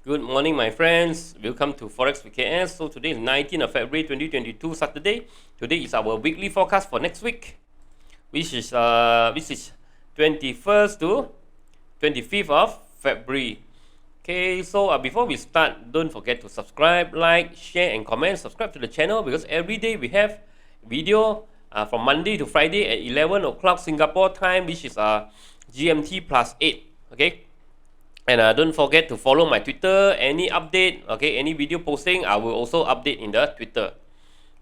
Good morning, my friends. Welcome to Forex VKS. So today is 19th of February 2022, Saturday. Today is our weekly forecast for next week, which is 21st to 25th of February. Okay, so before we start, don't forget to subscribe, like, share, and comment. Subscribe to the channel because every day we have video from Monday to Friday at 11 o'clock Singapore time, which is GMT plus 8. Okay. And don't forget to follow my Twitter. Any update, okay, any video posting, I will also update in the Twitter.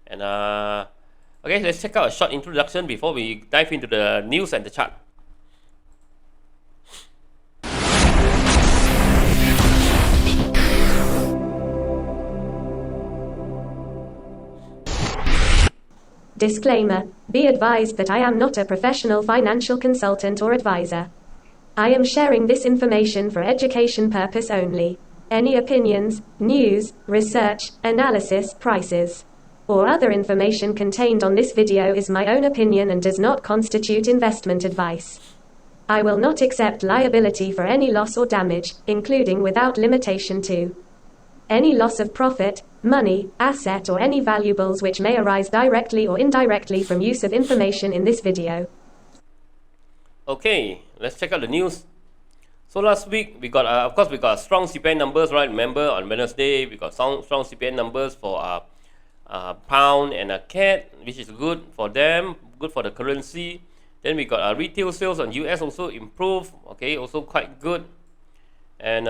And okay, let's check out a short introduction before we dive into the news and the chart. Disclaimer: be advised that I am not a professional financial consultant or advisor. I am sharing this information for education purpose only. Any opinions, news, research, analysis, prices, or other information contained on this video is my own opinion and does not constitute investment advice. I will not accept liability for any loss or damage, including without limitation to any loss of profit, money, asset or any valuables which may arise directly or indirectly from use of information in this video. Okay, let's check out the news. So last week we got, of course, we got strong CPI numbers, right? Remember on Wednesday we got strong CPI numbers for pound and CAD, which is good for them, good for the currency. Then we got retail sales on US also improved, okay, also quite good. And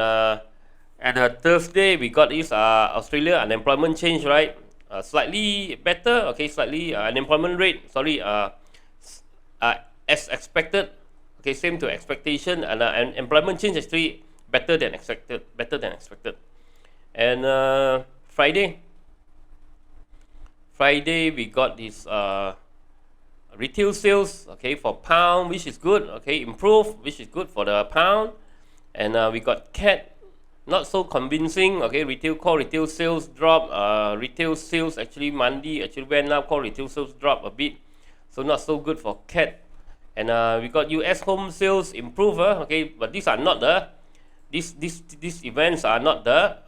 Thursday we got this Australia unemployment change, right? Slightly better, okay, slightly unemployment rate, sorry, as expected. Okay, same to expectation, and employment change actually better than expected. And Friday we got this retail sales, okay, for pound, which is good, okay, improved, which is good for the pound. And we got CAD, not so convincing, okay, core retail sales drop. Retail sales actually Monday actually went up, core retail sales dropped a bit, so not so good for CAD. And we got US home sales improve, okay, but these are not the these events are not the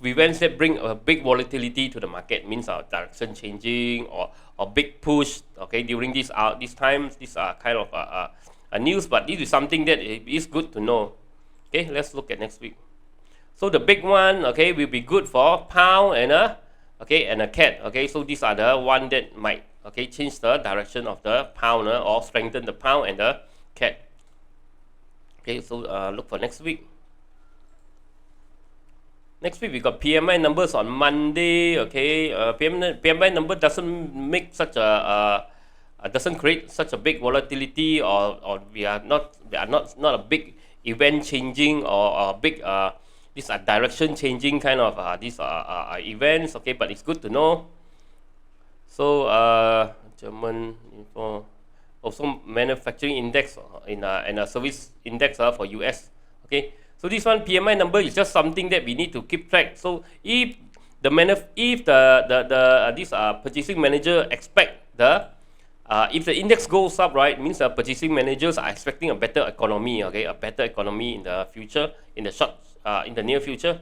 events that bring a big volatility to the market, means our direction changing or big push, okay, during these times. These are kind of a news, but this is something that is good to know. Okay, let's look at next week. So the big one, okay, will be good for pound and a CAD, okay. So these are the one that might, okay, change the direction of the pound or strengthen the pound and the CAD. Okay, so look for next week. Next week we got PMI numbers on Monday. Okay, PMI number doesn't make such doesn't create such a big volatility, or they are not a big event changing or big these are direction changing kind of these events. Okay, but it's good to know. So German info, also manufacturing index and a service index for US. Okay, so this one PMI number is just something that we need to keep track. So if the purchasing manager expect if the index goes up, right, means the purchasing managers are expecting a better economy, okay, a better economy in the future, in the near future.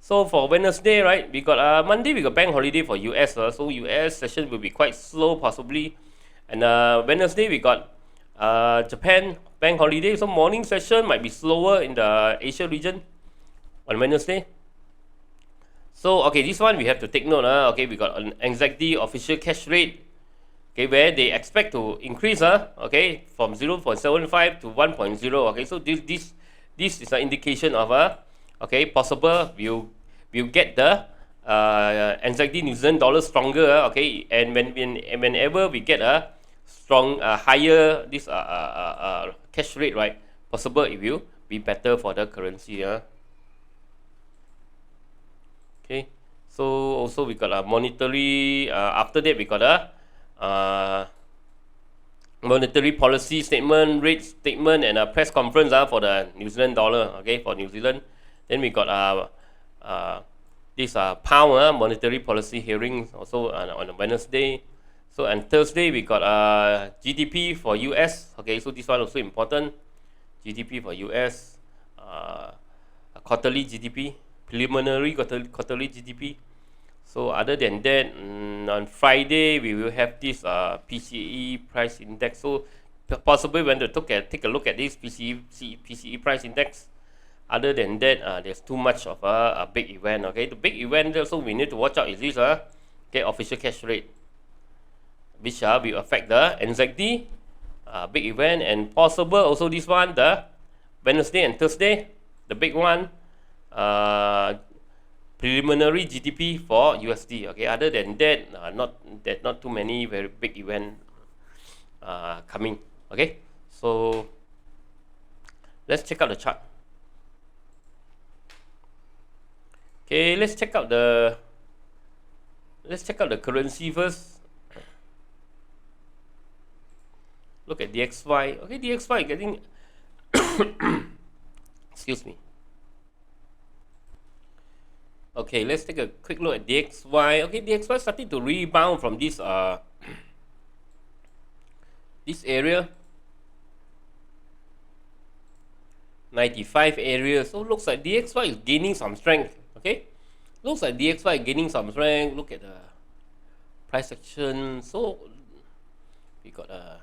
So for Wednesday, right, we got Monday we got bank holiday for US, so US session will be quite slow possibly. And Wednesday we got Japan bank holiday, so morning session might be slower in the Asia region on Wednesday. So okay, this one we have to take note. Okay, we got an NZD official cash rate, okay, where they expect to increase, okay, from 0.75 to 1.0. Okay, so this is an indication of okay, possible we'll get the NZD New Zealand dollar stronger, okay, and whenever we get a strong higher this cash rate, right, possible it will be better for the currency. Okay, so also we got a monetary. After that we got a monetary policy statement, rate statement, and a press conference for the New Zealand dollar. Okay, for New Zealand. Then we got this pound monetary policy hearing also on Wednesday. So and Thursday we got GDP for US. Okay, so this one also important. GDP for US. quarterly GDP, preliminary quarterly GDP. So other than that, on Friday we will have this PCE price index. So possibly when to take a look at this PCE price index. Other than that, there's too much of a big event. Okay, the big event also we need to watch out is this official cash rate, which will affect the NZD big event, and possible also this one, the Wednesday and Thursday, the big one, preliminary GDP for USD. Okay, other than that, not too many very big event coming. Okay, so let's check out the chart. Okay, let's check out the currency first. Look at DXY. Okay, DXY getting excuse me. Okay, let's take a quick look at DXY. Okay, DXY starting to rebound from this this area, 95 area. So looks like DXY is gaining some strength. Okay, looks like DXY is gaining some strength. Look at the price action. So we got a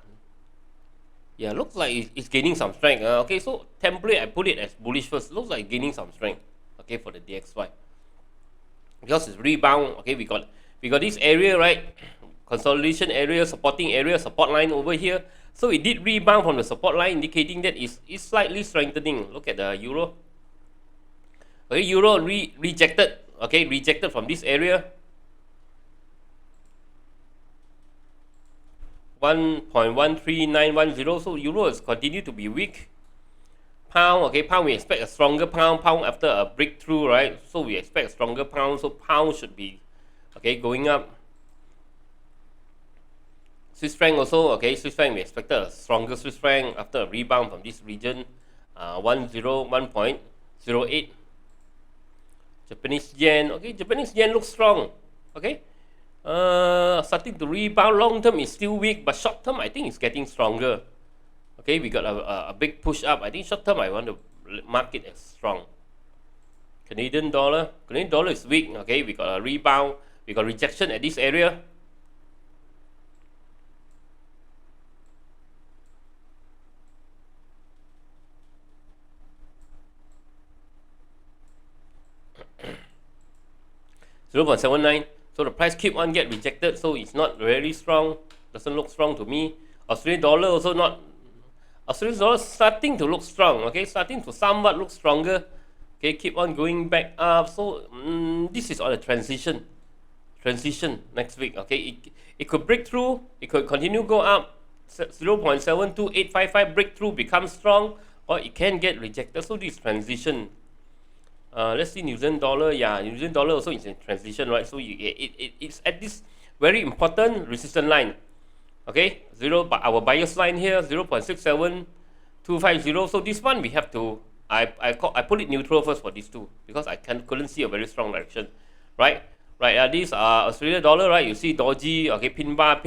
yeah, looks like it's gaining some strength. Okay, so template I put it as bullish first. Looks like gaining some strength. Okay, for the DXY because it's rebound. Okay, we got this area, right? Consolidation area, supporting area, support line over here. So it did rebound from the support line, indicating that it's slightly strengthening. Look at the euro. Okay, euro rejected. Okay, rejected from this area. 1.13910. So euro has continued to be weak. Pound, okay, pound we expect a stronger pound after a breakthrough, right? So we expect a stronger pound. So pound should be going up. Swiss franc also, okay, Swiss franc we expected a stronger Swiss franc after a rebound from this region. 101.08. Japanese yen, okay, Japanese yen looks strong. Okay, starting to rebound. Long term is still weak, but short term I think it's getting stronger. Okay, we got a big push up. I think short term I want to mark it as strong. Canadian dollar is weak. Okay, we got a rebound. We got rejection at this area. $0.79. So the price keep on get rejected. So it's not really strong. Doesn't look strong to me. Australian dollar also not. Australian dollar starting to look strong. Okay, starting to somewhat look stronger. Okay, keep on going back up. So this is on a transition next week. Okay, it could break through. It could continue go up. 0.72855 breakthrough becomes strong, or it can get rejected. So this transition. Let's see New Zealand dollar. Yeah, New Zealand dollar also is in transition, right? So it's at this very important resistance line. Okay, our bias line here, 0.67250. So this one we have to, I put it neutral first for these two because I couldn't see a very strong direction, right? Right. These are Australian dollar, right? You see dodgy. Okay, pin bar,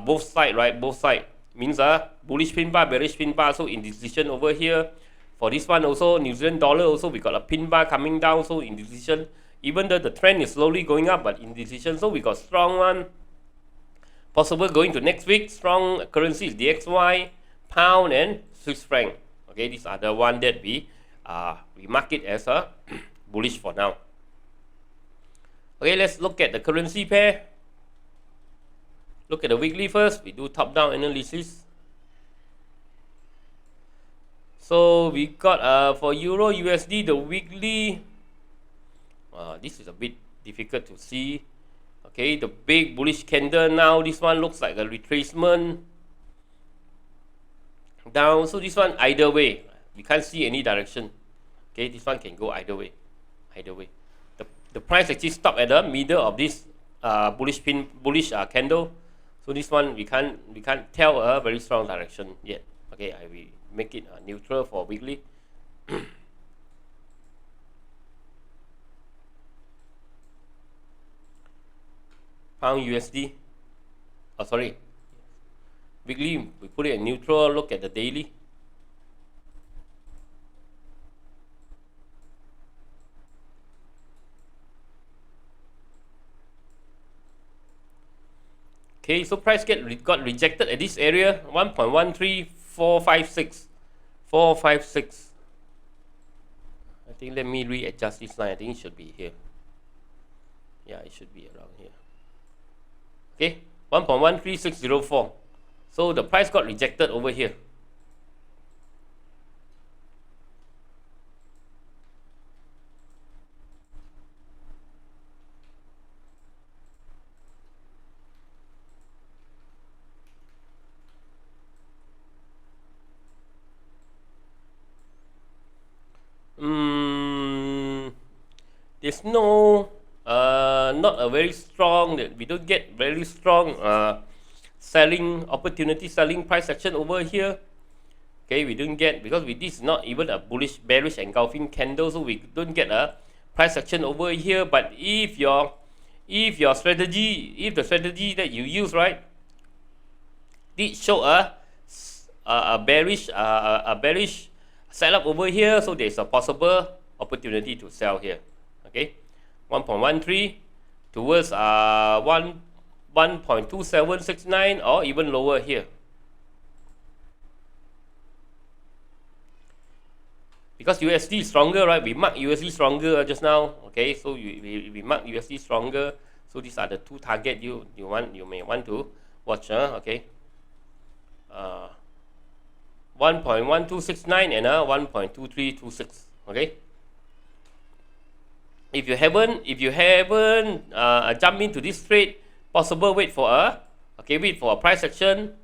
both side, right? Both side means bullish pin bar, bearish pin bar. So indecision over here. For this one also, New Zealand dollar also, we got a pin bar coming down, so indecision. Even though the trend is slowly going up, but indecision, so we got strong one. Possible going to next week, strong currencies, DXY, pound, and Swiss franc. Okay, these are the one that we mark it as a bullish for now. Okay, let's look at the currency pair. Look at the weekly first. We do top-down analysis. So we got for Euro USD, the weekly, this is a bit difficult to see. Okay, the big bullish candle now, this one looks like a retracement down. So this one either way, we can't see any direction. Okay, this one can go either way. The price actually stopped at the middle of this bullish candle. So this one we can't tell a very strong direction yet. Okay, I will make it neutral for weekly. Pound USD. Oh, sorry. Weekly, we put it in neutral. Look at the daily. Okay, so price got rejected at this area, 1.13456. 456. I think let me readjust this line. I think it should be here. Yeah, it should be around here. Okay, 1.13604. So the price got rejected over here. There's no not a very strong, we don't get very strong selling opportunity, selling price action over here. Okay, we don't get, because this is not even a bullish, bearish engulfing candle, so we don't get a price action over here. But if the strategy that you use, right, did show a bearish setup over here, so there's a possible opportunity to sell here. Okay, 1.13 towards 1.2769 or even lower here. Because USD is stronger, right? We mark USD stronger just now. Okay, so we mark USD stronger. So these are the two target you may want to watch. Okay, 1.1269 and 1.2326. Okay. If you haven't jumped into this trade, possible wait for a price action,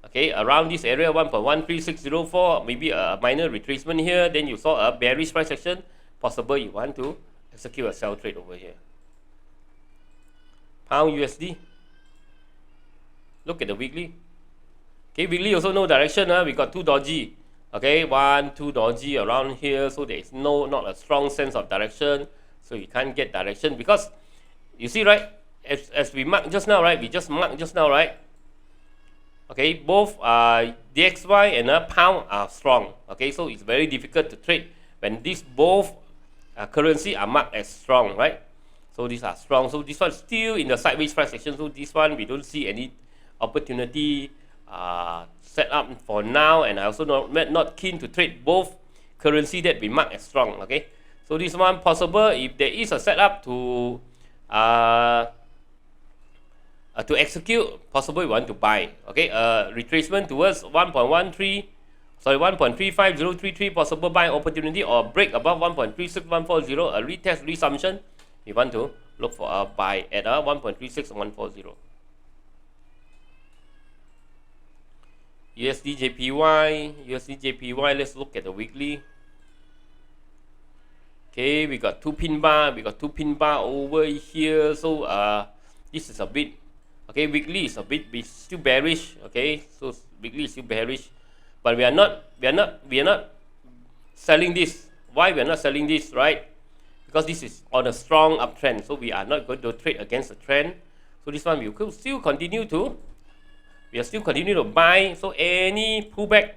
okay, around this area 1.13604, maybe a minor retracement here. Then you saw a bearish price action, possible you want to execute a sell trade over here. Pound USD. Look at the weekly. Okay, weekly also no direction. We got two doji. Okay, 1, 2 doji around here. So there is not a strong sense of direction. So you can't get direction, because you see, right, as we marked just now, right, okay, both DXY and pound are strong. Okay, so it's very difficult to trade when these both currency are marked as strong, right? So these are strong. So this one is still in the sideways price action. So this one we don't see any opportunity set up for now, and I also not keen to trade both currency that we mark as strong. Okay. So this one possible if there is a setup to execute, possible you want to buy. Okay, retracement towards 1.35033, possible buying opportunity, or break above 1.36140, a retest resumption. You want to look for a buy at 1.36140. USD JPY. Let's look at the weekly. Okay, we got two pin bar over here. So this is a bit, okay, weekly is a bit still bearish. Okay, so weekly is still bearish, but we are not selling this. Why we are not selling this, right? Because this is on a strong uptrend, so we are not going to trade against the trend. So this one we will still continue to buy. So any pullback,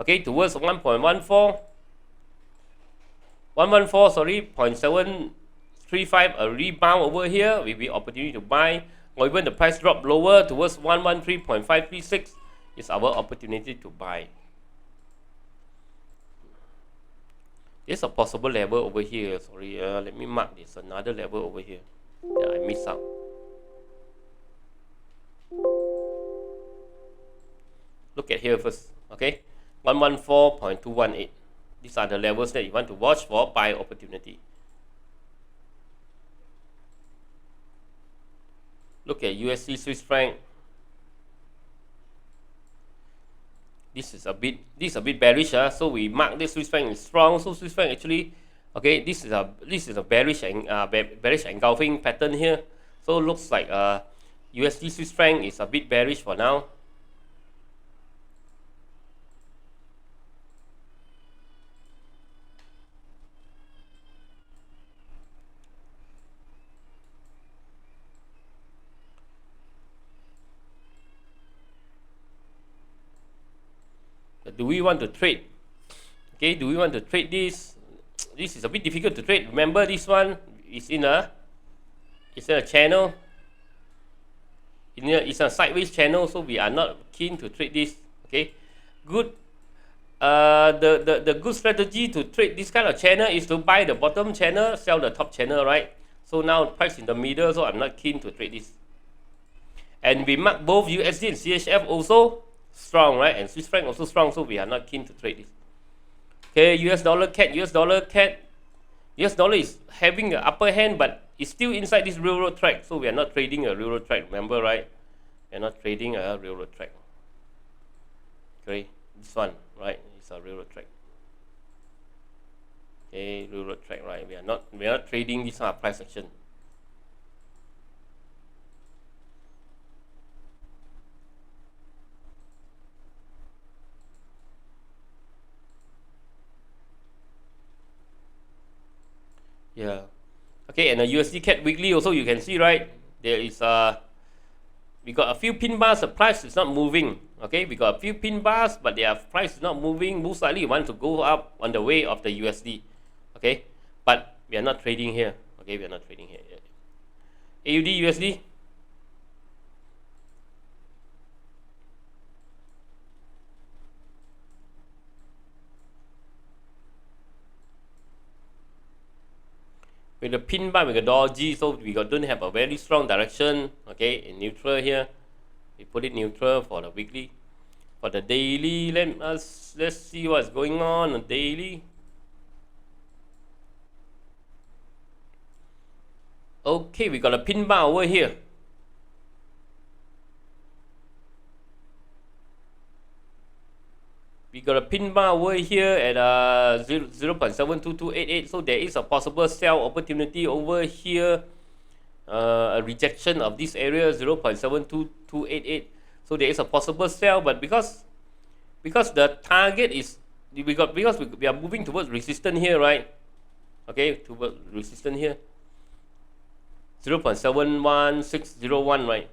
okay, towards 0.735, a rebound over here will be opportunity to buy, or even the price drop lower towards 113.536 is our opportunity to buy. There's a possible level over here. Sorry, let me mark this. Another level over here that I missed out. Look at here first. Okay, 114.218. These are the levels that you want to watch for buy opportunity. Look at USD Swiss franc. This is a bit bearish. So we mark this Swiss franc is strong. So Swiss franc actually, okay, this is a bearish engulfing pattern here. So looks like USD Swiss franc is a bit bearish for now. Do we want to trade? Okay, do we want to trade this? This is a bit difficult to trade. Remember, this one is in a channel. it's a sideways channel, so we are not keen to trade this. Okay, good. The good strategy to trade this kind of channel is to buy the bottom channel, sell the top channel, right? So now price in the middle, so I'm not keen to trade this. And we mark both USD and CHF also strong, right? And Swiss franc also strong, so we are not keen to trade this. Okay, US dollar CAD, US dollar is having the upper hand, but it's still inside this railroad track, so we are not trading a railroad track. Remember, right? We are not trading a railroad track. Okay, this one, right? It's a railroad track. Okay, railroad track, right? We are not trading this price action. Yeah. Okay, and the USDcad weekly also, you can see, right? There is we got a few pin bars, the price is not moving. Okay, we got a few pin bars, but their price is not moving. Most likely you want to go up on the way of the USD. Okay, but we are not trading here. Okay, we are not trading here. AUD USD. With the pin bar, we got dodgy, so we don't have a very strong direction. Okay, in neutral here, we put it neutral for the weekly. For the daily, let's see what's going on daily. Okay, we got a pin bar over here. We got a pin bar over here at 0.72288, so there is a possible sell opportunity over here. A rejection of this area 0.72288, so there is a possible sell, but because the target is because we are moving towards resistance here, right? Okay, towards resistance here 0.71601, right?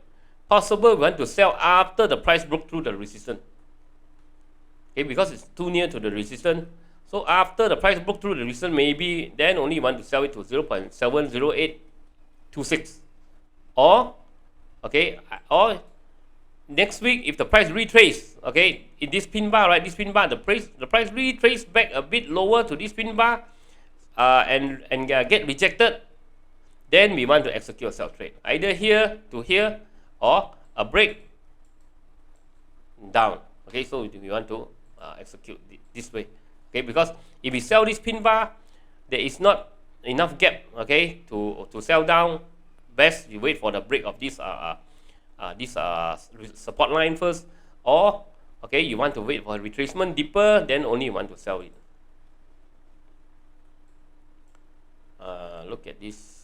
Possible we want to sell after the price broke through the resistance. Okay, because it's too near to the resistance. So after the price broke through the resistance, maybe then only you want to sell it to 0.70826. Or, okay, or next week if the price retrace, okay, in this pin bar, right, this pin bar, the price retrace back a bit lower to this pin bar, and get rejected, then we want to execute a sell trade, either here to here or a break down. Okay, so we want to execute this way. Okay, because if we sell this pin bar, there is not enough gap, okay, to sell down. Best you wait for the break of this support line first, or okay, you want to wait for a retracement deeper, then only you want to sell it. Look at this.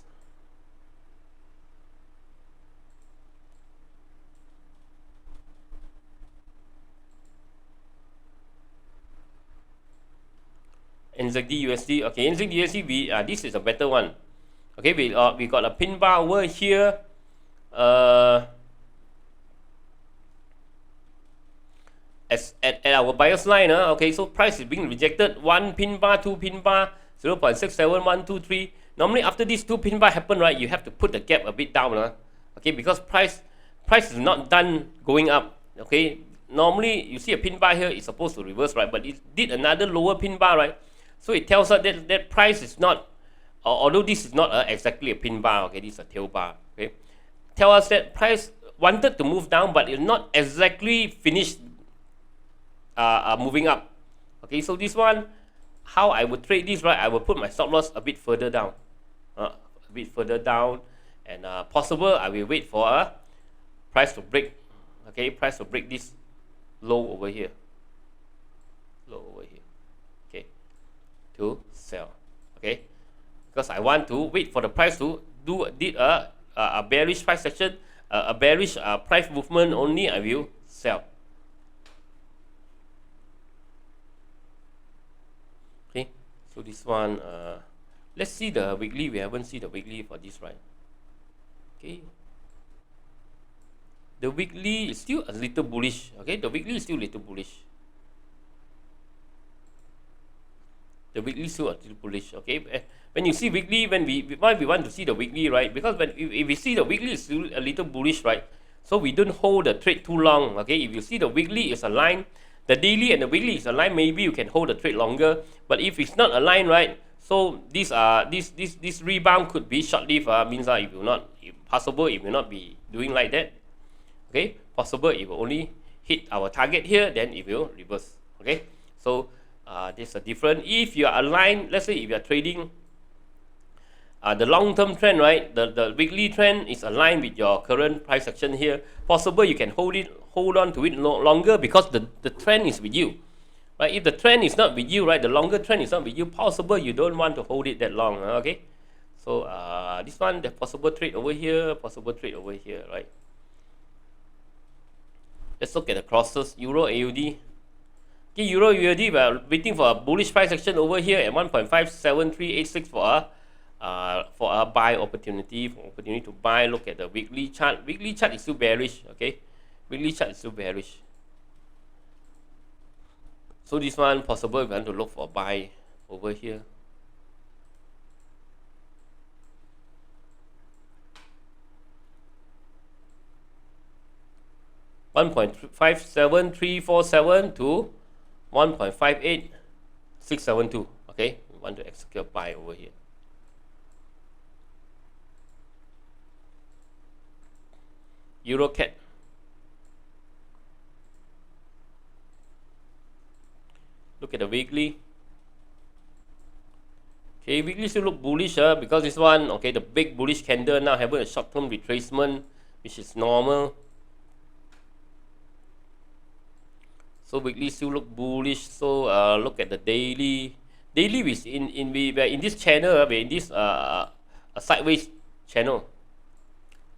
nzdusd. Okay, nzdusd, this is a better one. Okay, we got a pin bar over here. At our buyer's line, okay, so price is being rejected. One pin bar, two pin bar, 0.67123. Normally after these two pin bar happen, right, you have to put the gap a bit down, okay, because price is not done going up. Okay, normally you see a pin bar here, it's supposed to reverse, right, but it did another lower pin bar, right? So it tells us that price is not, although this is not exactly a pin bar, okay, this is a tail bar, okay, tell us that price wanted to move down, but it's not exactly finished moving up. Okay, so this one, how I would trade this, right, I will put my stop loss a bit further down, and possible I will wait for a price to break, okay, price to break this low over here, okay, to sell, okay, because I want to wait for the price to did a bearish price action, a bearish price movement only, I will sell. Okay, so this one, let's see the weekly. We haven't seen the weekly for this, right? Okay, the weekly is still a little bullish. Okay, the weekly is still a little bullish. The weekly is still a little bullish. Okay, when you see weekly, why we want to see the weekly, right? Because if we see the weekly is still a little bullish, right? So we don't hold the trade too long. Okay, if you see the weekly is aligned, the daily and the weekly is aligned, maybe you can hold the trade longer. But if it's not aligned, right, so this rebound could be short-lived. Means it will not, if possible, it will not be doing like that. Okay, possible it will only hit our target here, then it will reverse. Okay, so there's a difference. If you are aligned, let's say if you are trading the long-term trend, right, the weekly trend is aligned with your current price action here. Possible you can hold on to it longer because the trend is with you. Right? If the trend is not with you, right, the longer trend is not with you, possible you don't want to hold it that long. Okay, so this one, the possible trade over here, possible trade over here, right? Let's look at the crosses. Euro AUD. Okay, Euro USD, we are waiting for a bullish price action over here at 1.57386 for a buy opportunity. For opportunity to buy. Look at the weekly chart. Weekly chart is still bearish. Okay, weekly chart is still bearish. So this one possible we want to look for a buy over here. $1.57347 to 1.58672. Okay, we want to execute a buy over here. EuroCAD. Look at the weekly. Okay, weekly still look bullish because this one, okay, the big bullish candle now having a short-term retracement, which is normal. So weekly still look bullish. So look at the daily. Daily is we're in this channel. We're in this a sideways channel.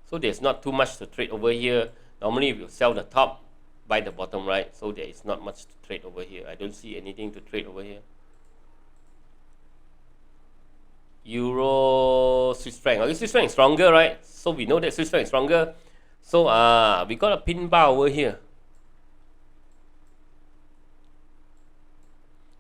So there's not too much to trade over here. Normally, if you sell the top, buy the bottom, right? So there is not much to trade over here. I don't see anything to trade over here. Euro, Swiss franc. Okay, Swiss franc is stronger, right? So we know that Swiss franc is stronger. So we got a pin bar over here.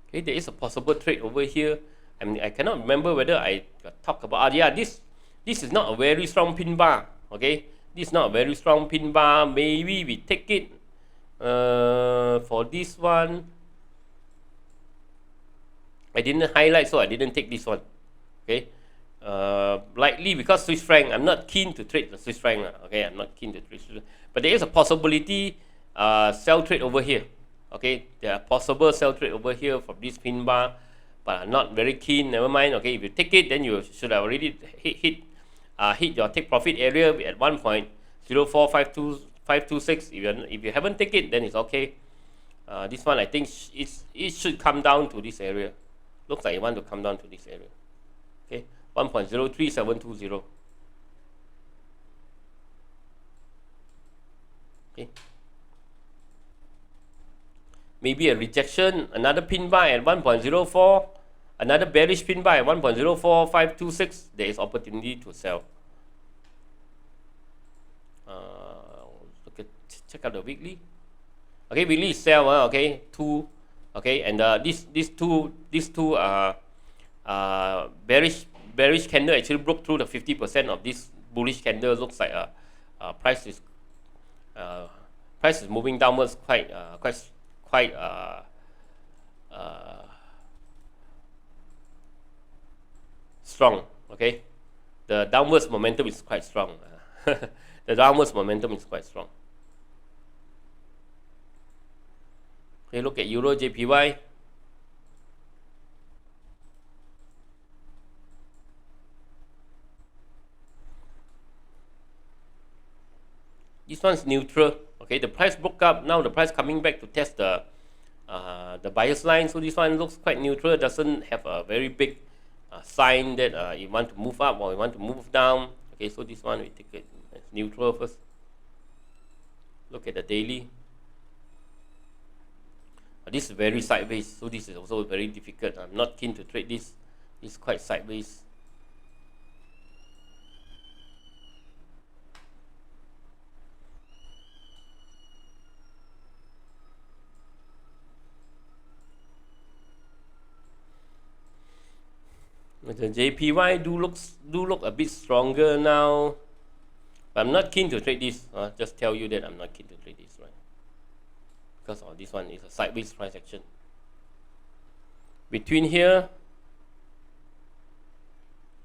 Okay, there is a possible trade over here. I mean, I cannot remember whether I talked about. Yeah, this is not a very strong pin bar. Okay, this is not a very strong pin bar. Maybe we take it for this one. I didn't highlight, so I didn't take this one. Okay, likely because Swiss franc, I'm not keen to trade the Swiss franc. Okay, I'm not keen to trade Swiss franc. But there is a possibility sell trade over here. Okay, there are possible sell trade over here from this pin bar, but I'm not very keen. Never mind. Okay, if you take it, then you should have already hit your take profit area at 1.0452526. If you haven't take it, then it's okay. This one, I think it should come down to this area. Looks like you want to come down to this area. Okay, 1.03720. Okay. Maybe a rejection, another pin bar at 1.04, another bearish pin bar at 1.04526. There is opportunity to sell. Check out the weekly. Okay, weekly is sell. Okay, two. Okay, and these two bearish candle actually broke through the 50% of this bullish candle. Looks like price is moving downwards quite strong. Okay, the downwards momentum is quite strong. The downwards momentum is quite strong. Okay, look at Euro JPY. This one's neutral. Okay, the price broke up. Now the price coming back to test the buyer's line. So this one looks quite neutral. Doesn't have a very big sign that you want to move up or you want to move down. Okay, so this one we take it as neutral first. Look at the daily. This is very sideways, so this is also very difficult. I'm not keen to trade this. It's quite sideways. The JPY do look a bit stronger now, But I'm not keen to trade this. Just tell you that I'm not keen to trade this, right? Because this one is a sideways price action. Between here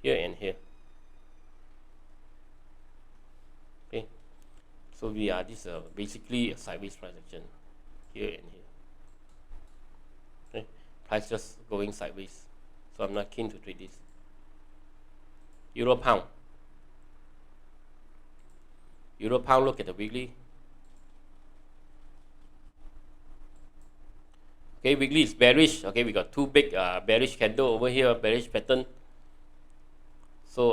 and here. Okay. So this is basically a sideways price action. Here and here. Okay. Price just going sideways. So I'm not keen to trade this. Euro pound. Euro pound, look at the weekly. Okay, weekly is bearish. Okay, we got two big bearish candle over here, bearish pattern. So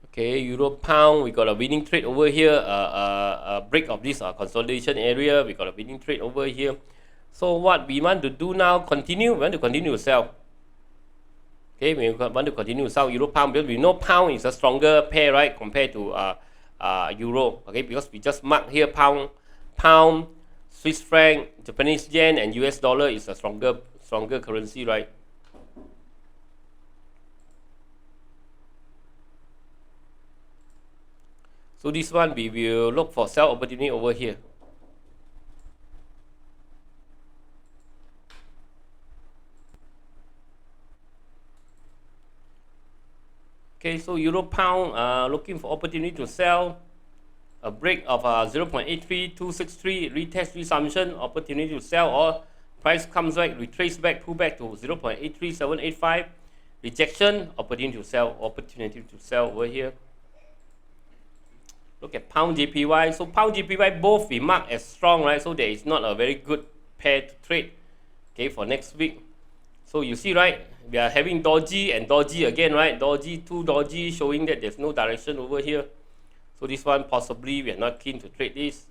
okay, Euro pound, we got a winning trade over here. A break of this consolidation area. We got a winning trade over here. So what we want to do now? We want to continue to sell. Okay, we want to continue to sell Euro pound because we know pound is a stronger pair, right, compared to euro. Okay, because we just mark here pound, Swiss franc, Japanese yen, and US dollar is a stronger currency, right? So this one we will look for sell opportunity over here. Okay, so Euro pound looking for opportunity to sell. A break of 0.83263, retest resumption, opportunity to sell, or price comes back, retrace back, pull back to 0.83785, rejection, opportunity to sell over here. Look at pound JPY. So pound JPY both we mark as strong, right? So there is not a very good pair to trade, okay, for next week. So you see, right, we are having dodgy and dodgy again, right? Too dodgy, showing that there's no direction over here. So this one possibly we are not keen to trade this.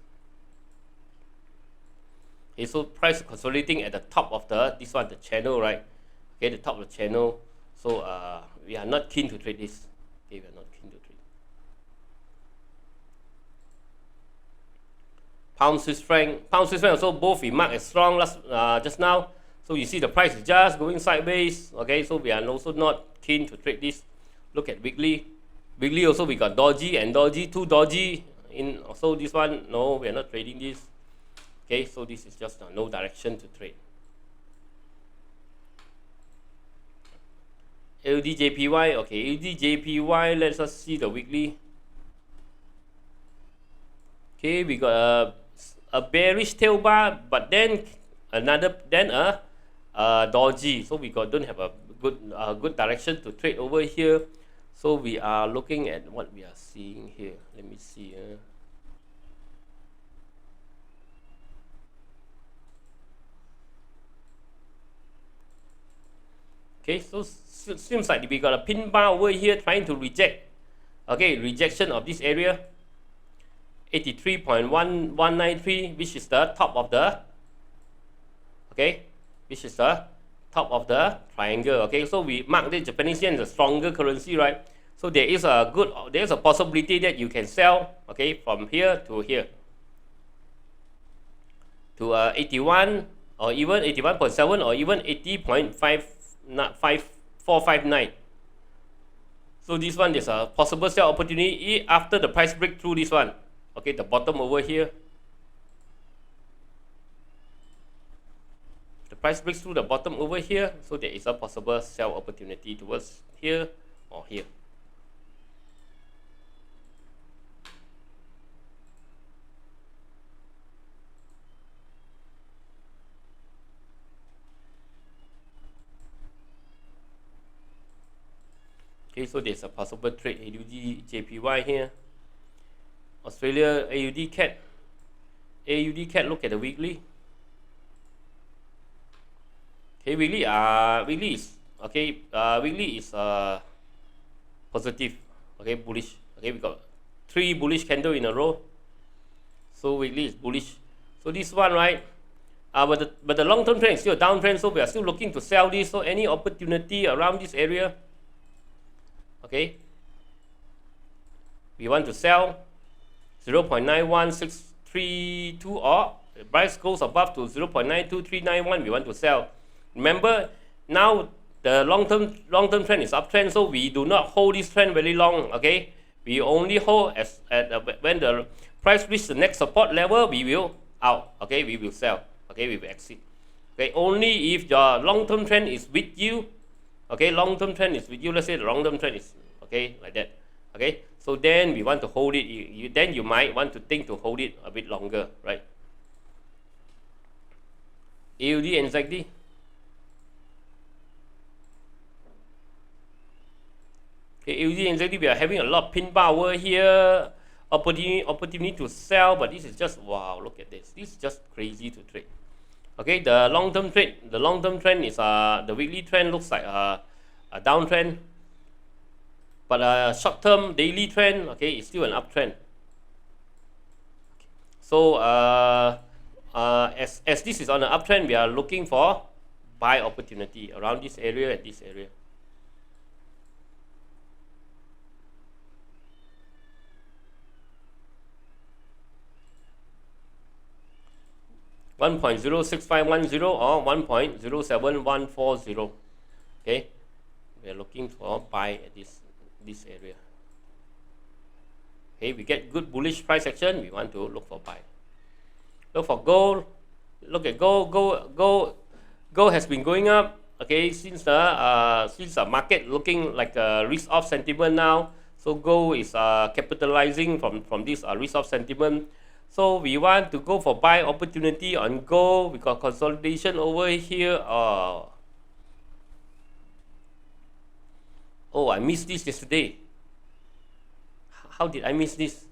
Okay, so price consolidating at the top of the channel, right? Okay, the top of the channel. So we are not keen to trade this. Okay, we are not keen to trade. Pound Swiss franc also both we mark as strong just now. So you see the price is just going sideways. Okay, so we are also not keen to trade this. Look at weekly. Weekly also we got dodgy and dodgy, too dodgy. So this one, no, we are not trading this. Okay, so this is just no direction to trade. AUD JPY, okay, AUD JPY, let's us see the weekly. Okay, we got a bearish tail bar, but then a dodgy. So we don't have a good direction to trade over here. So we are looking at what we are seeing here. Let me see. Okay, so seems like we got a pin bar over here trying to reject. Okay, rejection of this area. 83.1193, which is the top of the, okay, which is the top of the triangle. Okay, so we mark the Japanese yen as a stronger currency, right? So there is a possibility that you can sell, okay, from here to here to 81 or even 81.7 or even 80.5459. So this one is a possible sell opportunity after the price break through this one. Okay, the bottom over here. The price breaks through the bottom over here, so there is a possible sell opportunity towards here or here. Okay, so there's a possible trade AUD JPY here. Australia AUD CAD. AUD CAD, look at the weekly. Okay, weekly is okay. Weekly is positive. Okay, bullish. Okay, we got 3 bullish candle in a row. So weekly is bullish. So this one, right? But the long-term trend is still a downtrend. So we are still looking to sell this. So any opportunity around this area? Okay. We want to sell 0.91632, or the price goes above to 0.92391, we want to sell. Remember, now the long-term trend is uptrend, so we do not hold this trend very long. Okay, we only hold when the price reaches the next support level, we will out. Okay, we will sell. Okay, we will exit. Okay, only if your long-term trend is with you. Okay, long-term trend is with you. Let's say the long-term trend is okay like that. Okay, so then we want to hold it. Then you might want to think to hold it a bit longer, right? AUD and ZD. Okay, AUD and ZD, we are having a lot of pin bar over here. Opportunity to sell, but this is just wow. Look at this. This is just crazy to trade. Okay, the long-term trend is the weekly trend looks like a downtrend, but short-term daily trend, okay, is still an uptrend. So as this is on an uptrend, we are looking for buy opportunity around this area and this area. $1.06510 or 1.07140. Okay, we are looking for buy at this area. Okay, we get good bullish price action, we want to look for buy. Look for gold. Look at gold. Gold has been going up. Okay, since the market looking like a risk-off sentiment now. So gold is capitalizing from this risk-off sentiment. So we want to go for buy opportunity on gold. We got consolidation over here. Oh, I missed this yesterday. How did I miss this?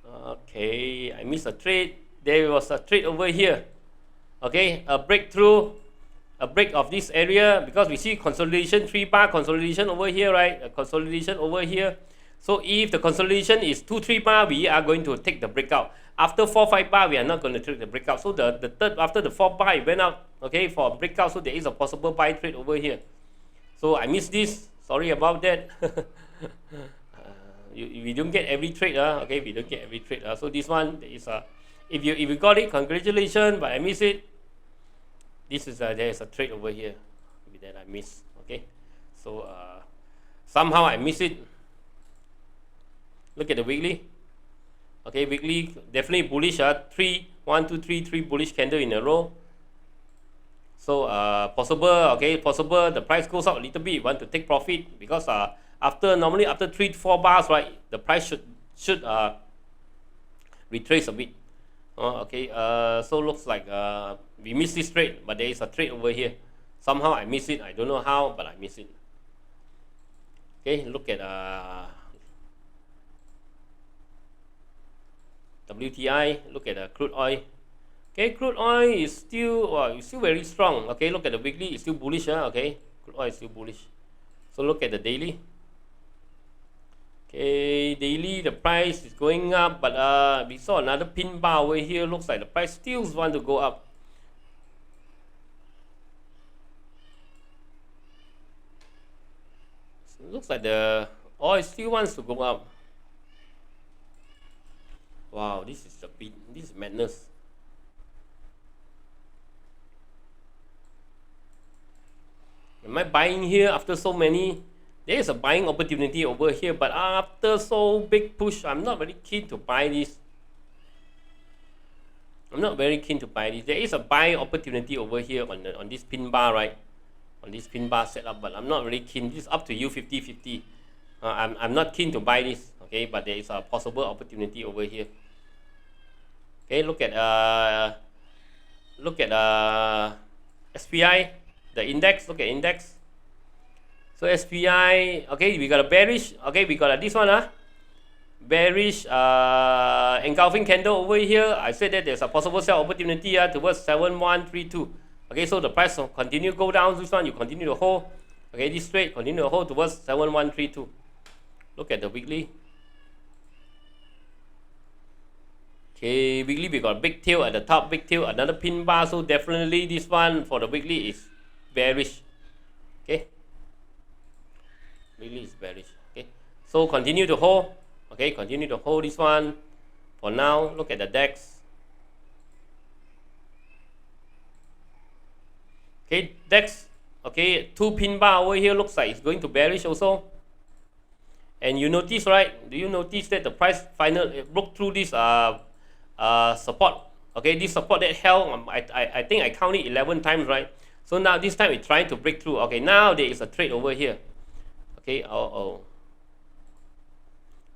Okay, I missed a trade. There was a trade over here. Okay, a breakthrough, a break of this area, because we see consolidation, 3-bar consolidation over here, right? A consolidation over here. So if the consolidation is 2-3 bar, we are going to take the breakout. After 4-5 bar, we are not going to take the breakout. So the third, after the 4 bar, it went out, okay, for a breakout. So there is a possible buy trade over here. So I missed this. Sorry about that. We don't get every trade, okay? We don't get every trade. So this one is if you got it, congratulations. But I miss it. This is there is a trade over here that I missed. Okay, so somehow I miss it. Look at the weekly. Okay, weekly definitely bullish. 1, 2, 3 bullish candle in a row. So possible. Okay, possible. The price goes up a little bit. You want to take profit because normally after 3 to 4 bars, right, the price should retrace a bit. Okay, so looks like we missed this trade, but there is a trade over here. Somehow I miss it. I don't know how, but I miss it. Okay, look at WTI. Look at crude oil. Okay, crude oil is still very strong. Okay, look at the weekly. It's still bullish. Okay, crude oil is still bullish. So look at the daily. Okay, daily the price is going up, but we saw another pin bar over here. Looks like the price still want to go up. So looks like the oil still wants to go up. Wow, this is madness. Am I buying here after so many? There is a buying opportunity over here, but after so big push, I'm not very keen to buy this. I'm not very keen to buy this. There is a buying opportunity over here on this pin bar, right? On this pin bar setup, but I'm not very keen. This is up to you, 50-50. I'm not keen to buy this, okay? But there is a possible opportunity over here. Okay, look at SPI, the index. Look at index. So SPI, okay, we got a bearish. Okay, we got this one, bearish engulfing candle over here. I said that there's a possible sell opportunity towards 7132. Okay, so the price will continue to go down. This one you continue to hold. Okay, this trade continue to hold towards 7132. Look at the weekly. Okay, weekly we got a big tail at the top, big tail, another pin bar. So definitely this one for the weekly is bearish. Okay, weekly is bearish. Okay, so continue to hold. Okay, continue to hold this one for now. Look at the DAX. Okay, DAX, okay, 2 pin bar over here looks like it's going to bearish also. And you notice, right? Do you notice that the price finally broke through this support? Okay, this support that held, I think I counted 11 times, right? So now this time it's trying to break through. Okay, now there is a trade over here. Okay,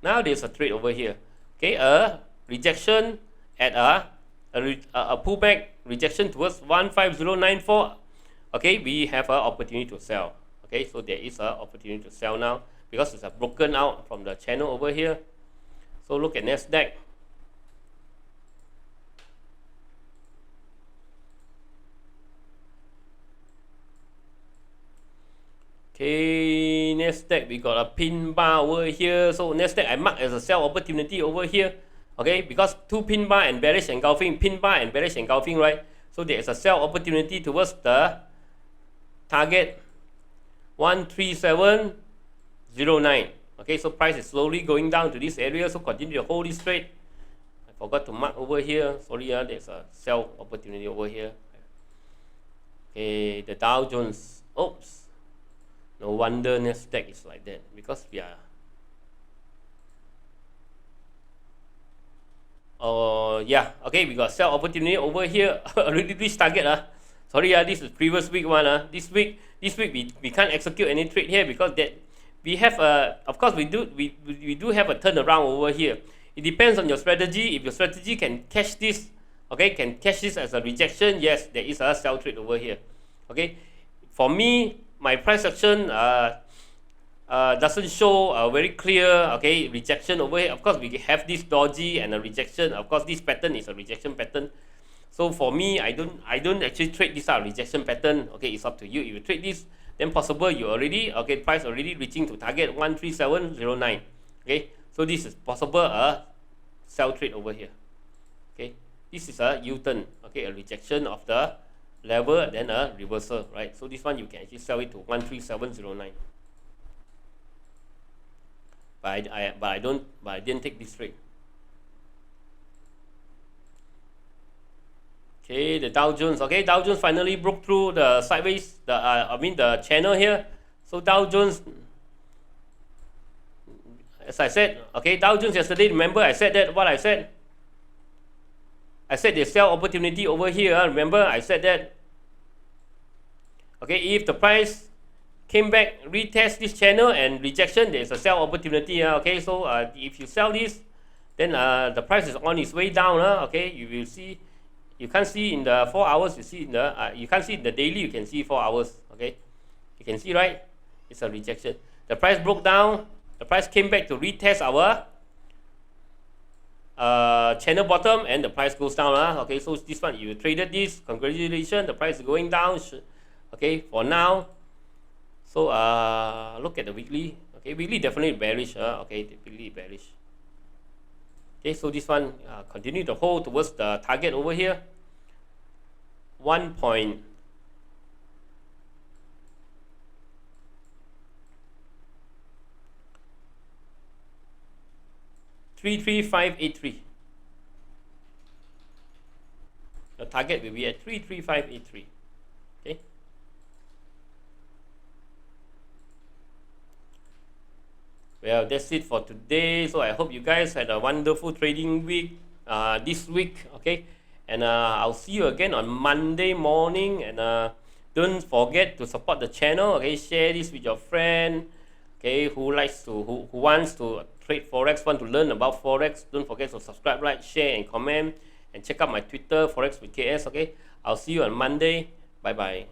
now there's a trade over here. Okay, a rejection at a pullback rejection towards 15094. Okay, we have an opportunity to sell. Okay, so there is an opportunity to sell now because it's broken out from the channel over here. So look at NASDAQ. Okay, NASDAQ, we got a pin bar over here. So NASDAQ I mark as a sell opportunity over here. Okay, because 2 pin bar and bearish engulfing, pin bar and bearish engulfing, right? So there is a sell opportunity towards the target 13709. Okay, so price is slowly going down to this area, so continue to hold this trade. I forgot to mark over here. Sorry, there's a sell opportunity over here. Okay, the Dow Jones. Oops. No wonder NASDAQ is like that, because we are yeah, okay, we got sell opportunity over here. Already reached target. Sorry, this is previous week one. This week we can't execute any trade here because that we have of course we do have a turnaround over here. It depends on your strategy. If your strategy can catch this, okay, can catch this as a rejection, yes, there is a sell trade over here. Okay, for me, my price action doesn't show a very clear, okay, rejection over here. Of course, we have this dodgy and a rejection. Of course, this pattern is a rejection pattern. So for me, I don't actually trade this rejection pattern. Okay, it's up to you. If you trade this, then possible you already, okay, price already reaching to target 13709. Okay, so this is possible a sell trade over here. Okay, this is a U-turn. Okay, a rejection of the level and then a reversal, right? So this one you can actually sell it to 13709. But I didn't take this trade. Okay, the Dow Jones. Okay, Dow Jones finally broke through the sideways, the channel here. So Dow Jones, as I said, okay, Dow Jones yesterday, remember I said that, what I said? I said there's sell opportunity over here. Remember I said that? Okay, if the price came back, retest this channel and rejection, there's a sell opportunity. Okay, so if you sell this, then the price is on its way down. Okay, you will see. You can't see in the 4 hours. You see in the you can't see in the daily. You can see 4 hours. Okay, you can see, right? It's a rejection. The price broke down. The price came back to retest our channel bottom, and the price goes down. Okay, so this one you traded this. Congratulations, the price is going down. Okay, for now. So look at the weekly. Okay, weekly definitely bearish. Okay, weekly bearish. Okay, so this one continue to hold towards the target over here. 1.33583. The target will be at 33583. Okay. Well, that's it for today. So I hope you guys had a wonderful trading week this week. Okay, and I'll see you again on Monday morning. And don't forget to support the channel. Okay, share this with your friend. Okay, who wants to trade Forex, want to learn about Forex. Don't forget to subscribe, like, share, and comment. And check out my Twitter, Forex with KS. Okay, I'll see you on Monday. Bye bye.